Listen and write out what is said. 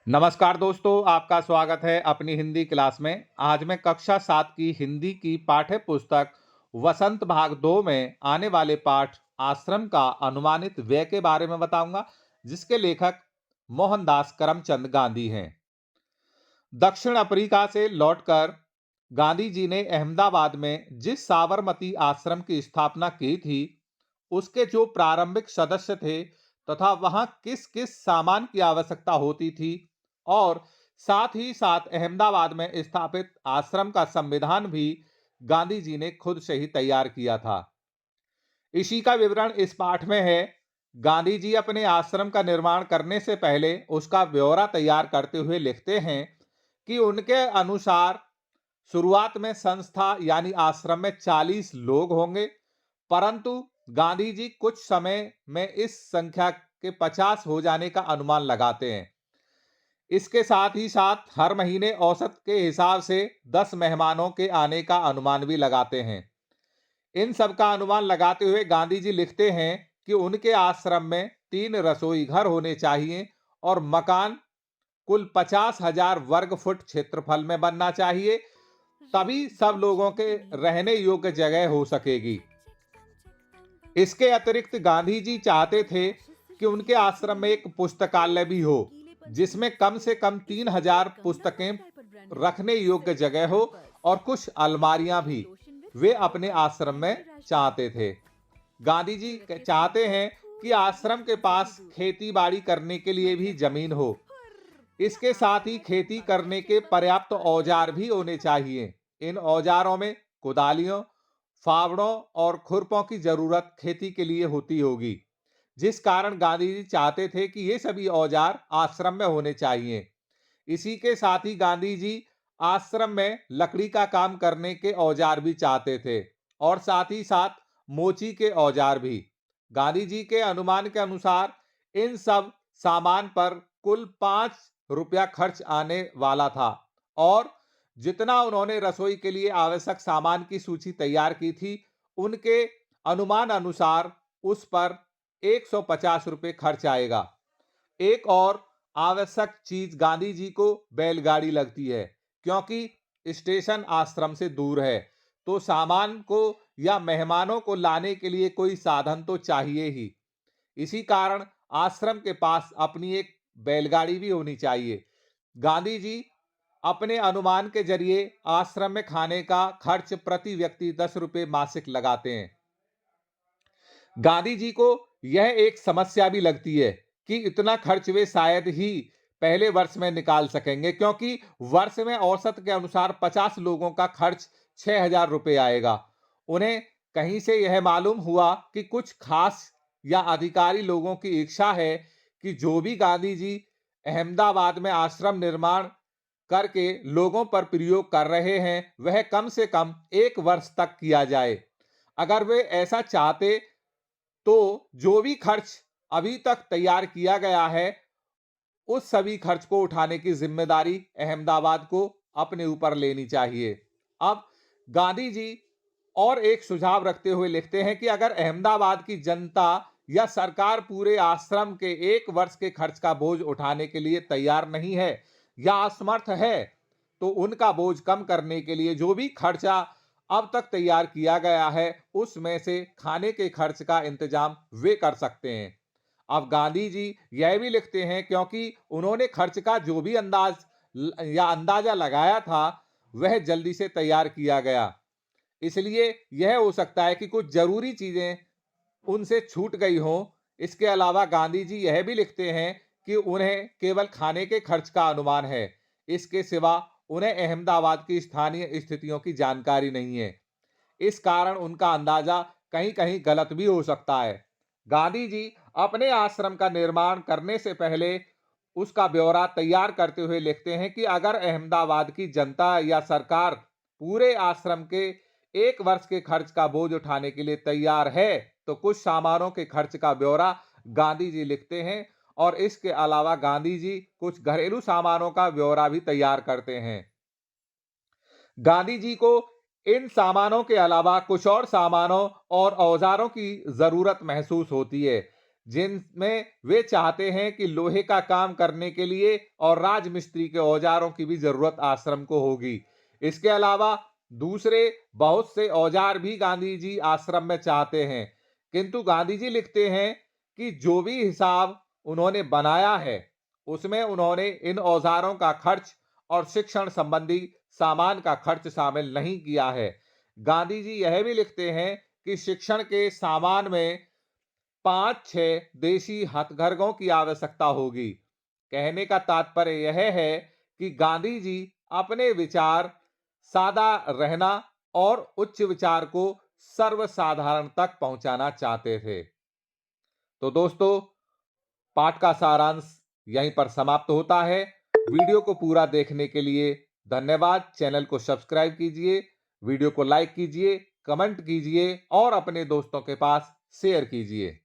नमस्कार दोस्तों, आपका स्वागत है अपनी हिंदी क्लास में। आज मैं कक्षा 7 की हिंदी की पाठ्य पुस्तक वसंत भाग 2 में आने वाले पाठ आश्रम का अनुमानित व्यय के बारे में बताऊंगा, जिसके लेखक मोहनदास करमचंद गांधी हैं। दक्षिण अफ्रीका से लौटकर गांधी जी ने अहमदाबाद में जिस साबरमती आश्रम की स्थापना की थी, उसके जो प्रारंभिक सदस्य थे तथा वहां किस किस सामान की आवश्यकता होती थी और साथ ही साथ अहमदाबाद में स्थापित आश्रम का संविधान भी गांधी जी ने खुद से ही तैयार किया था। इसी का विवरण इस पाठ में है। गांधी जी अपने आश्रम का निर्माण करने से पहले उसका ब्यौरा तैयार करते हुए लिखते हैं कि उनके अनुसार शुरुआत में संस्था यानी आश्रम में 40 लोग होंगे, परंतु गांधी जी कुछ समय में इस संख्या के 50 हो जाने का अनुमान लगाते हैं। इसके साथ ही साथ हर महीने औसत के हिसाब से 10 मेहमानों के आने का अनुमान भी लगाते हैं। इन सब का अनुमान लगाते हुए गांधी जी लिखते हैं कि उनके आश्रम में 3 रसोई घर होने चाहिए और मकान कुल 50,000 वर्ग फुट क्षेत्रफल में बनना चाहिए, तभी सब लोगों के रहने योग्य जगह हो सकेगी। इसके अतिरिक्त गांधी जी चाहते थे कि उनके आश्रम में एक पुस्तकालय भी हो, जिसमें कम से कम 3,000 पुस्तकें रखने योग्य जगह हो और कुछ अलमारियां भी वे अपने आश्रम में चाहते थे। गांधी जी चाहते हैं कि आश्रम के पास खेती बाड़ी करने के लिए भी जमीन हो। इसके साथ ही खेती करने के पर्याप्त औजार भी होने चाहिए। इन औजारों में कुदालियों, फावड़ों और खुरपों की जरूरत खेती के लिए होती होगी, जिस कारण गांधी जी चाहते थे कि ये सभी औजार आश्रम में होने चाहिए। इसी के साथ ही गांधी जी आश्रम में लकड़ी का काम करने के औजार भी चाहते थे और साथ ही साथ मोची के औजार भी। गांधी जी के अनुमान के अनुसार इन सब सामान पर कुल 5 रुपया खर्च आने वाला था और जितना उन्होंने रसोई के लिए आवश्यक सामान की सूची तैयार की थी, उनके अनुमान अनुसार उस पर 150 रुपये खर्च आएगा। एक और आवश्यक चीज गांधी जी को बैलगाड़ी लगती है, क्योंकि स्टेशन आश्रम से दूर है, तो सामान को या मेहमानों को लाने के लिए कोई साधन तो चाहिए ही। इसी कारण आश्रम के पास अपनी एक बैलगाड़ी भी होनी चाहिए। गांधी जी अपने अनुमान के जरिए आश्रम में खाने का खर्च प्रति व्यक्ति 10 रुपये मासिक लगाते हैं। गांधी जी को यह एक समस्या भी लगती है कि इतना खर्च वे शायद ही पहले वर्ष में निकाल सकेंगे, क्योंकि वर्ष में औसत के अनुसार 50 लोगों का खर्च 6,000 रुपये आएगा। उन्हें कहीं से यह मालूम हुआ कि कुछ खास या अधिकारी लोगों की इच्छा है कि जो भी गांधी जी अहमदाबाद में आश्रम निर्माण करके लोगों पर प्रयोग कर रहे हैं, वह कम से कम 1 वर्ष तक किया जाए। अगर वे ऐसा चाहते तो जो भी खर्च अभी तक तैयार किया गया है, उस सभी खर्च को उठाने की जिम्मेदारी अहमदाबाद को अपने ऊपर लेनी चाहिए। अब गांधी जी और एक सुझाव रखते हुए लिखते हैं कि अगर अहमदाबाद की जनता या सरकार पूरे आश्रम के 1 वर्ष के खर्च का बोझ उठाने के लिए तैयार नहीं है या असमर्थ है, तो उनका बोझ कम करने के लिए जो भी खर्चा अब तक तैयार किया गया है, उसमें से खाने के खर्च का इंतजाम वे कर सकते हैं। अब गांधी जी यह भी लिखते हैं, क्योंकि उन्होंने खर्च का जो भी अंदाजा लगाया था, वह जल्दी से तैयार किया गया। इसलिए यह हो सकता है कि कुछ जरूरी चीजें उनसे छूट गई हो। इसके अलावा गांधी जी यह भी लिखते हैं कि उन्हें केवल खाने के खर्च का अनुमान है, इसके सिवा उन्हें अहमदाबाद की स्थानीय स्थितियों की जानकारी नहीं है। इस कारण उनका अंदाजा कहीं कहीं गलत भी हो सकता है। गांधी जी अपने आश्रम का निर्माण करने से पहले उसका ब्यौरा तैयार करते हुए लिखते हैं कि अगर अहमदाबाद की जनता या सरकार पूरे आश्रम के 1 वर्ष के खर्च का बोझ उठाने के लिए तैयार है, तो कुछ सामानों के खर्च का ब्यौरा गांधी जी लिखते हैं और इसके अलावा गांधी जी कुछ घरेलू सामानों का ब्यौरा भी तैयार करते हैं। गांधी जी को इन सामानों के अलावा कुछ और सामानों और औजारों की जरूरत महसूस होती है, जिनमें वे चाहते हैं कि लोहे का काम करने के लिए और राजमिस्त्री के औजारों की भी जरूरत आश्रम को होगी। इसके अलावा दूसरे बहुत से औजार भी गांधी जी आश्रम में चाहते हैं, किंतु गांधी जी लिखते हैं कि जो भी हिसाब उन्होंने बनाया है उसमें उन्होंने इन औजारों का खर्च और शिक्षण संबंधी सामान का खर्च शामिल नहीं किया है। गांधी जी यह भी लिखते हैं कि शिक्षण के सामान में 5-6 देशी हथकरघों की आवश्यकता होगी। कहने का तात्पर्य यह है कि गांधी जी अपने विचार सादा रहना और उच्च विचार को सर्वसाधारण तक पहुंचाना चाहते थे। तो दोस्तों, पाठ का सारांश यहीं पर समाप्त होता है। वीडियो को पूरा देखने के लिए धन्यवाद। चैनल को सब्सक्राइब कीजिए, वीडियो को लाइक कीजिए, कमेंट कीजिए और अपने दोस्तों के पास शेयर कीजिए।